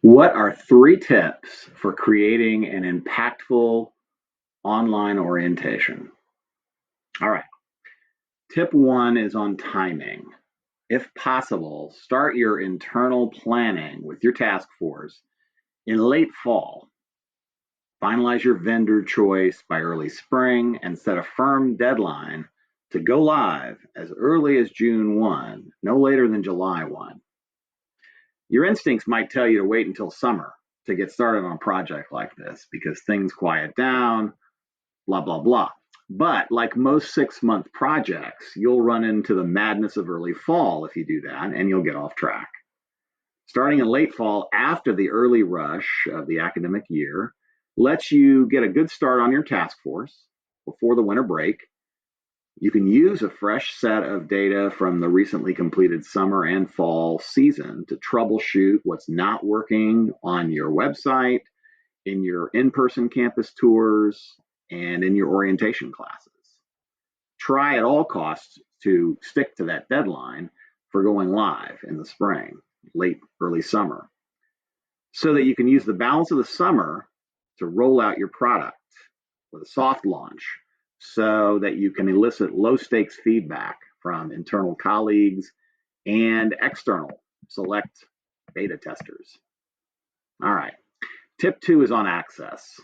What are 3 tips for creating an impactful online orientation? All right. Tip 1 is on timing. If possible, start your internal planning with your task force in late fall. Finalize your vendor choice by early spring and set a firm deadline to go live as early as June 1, no later than July 1. Your instincts might tell you to wait until summer to get started on a project like this because things quiet down, blah, blah, blah. But like most 6-month projects, you'll run into the madness of early fall if you do that, and you'll get off track. Starting in late fall after the early rush of the academic year lets you get a good start on your task force before the winter break. You can use a fresh set of data from the recently completed summer and fall season to troubleshoot what's not working on your website, in your in-person campus tours, and in your orientation classes. Try at all costs to stick to that deadline for going live in the spring, late, early summer, so that you can use the balance of the summer to roll out your product with a soft launch so that you can elicit low stakes feedback from internal colleagues and external select beta testers. All right. Tip 2 is on access.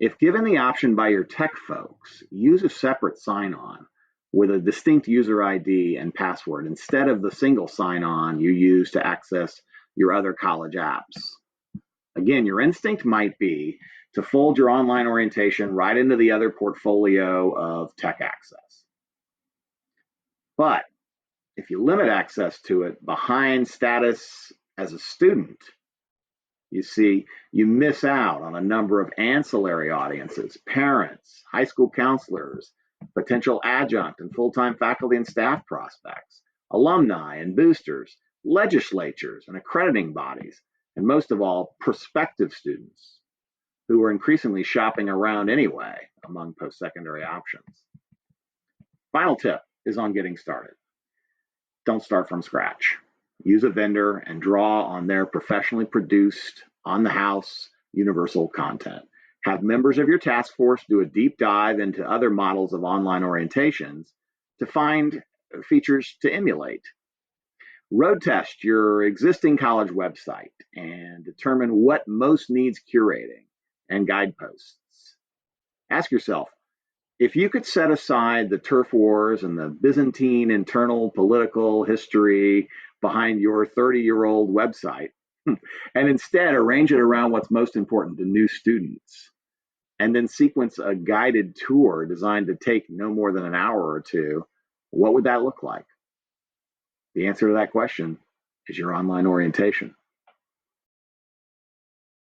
If given the option by your tech folks, use a separate sign-on with a distinct user ID and password instead of the single sign-on you use to access your other college apps. Again, your instinct might be to fold your online orientation right into the other portfolio of tech access. But if you limit access to it behind status as a student, you see, you miss out on a number of ancillary audiences, parents, high school counselors, potential adjunct and full-time faculty and staff prospects, alumni and boosters, legislatures and accrediting bodies, and most of all, prospective students who are increasingly shopping around anyway among post-secondary options. Final tip is on getting started. Don't start from scratch. Use a vendor and draw on their professionally produced, on the house, universal content. Have members of your task force do a deep dive into other models of online orientations to find features to emulate. Road test your existing college website and determine what most needs curating and guideposts. Ask yourself, if you could set aside the turf wars and the Byzantine internal political history behind your 30-year-old website and instead arrange it around what's most important to new students, and then sequence a guided tour designed to take no more than an hour or two, what would that look like? The answer to that question is your online orientation.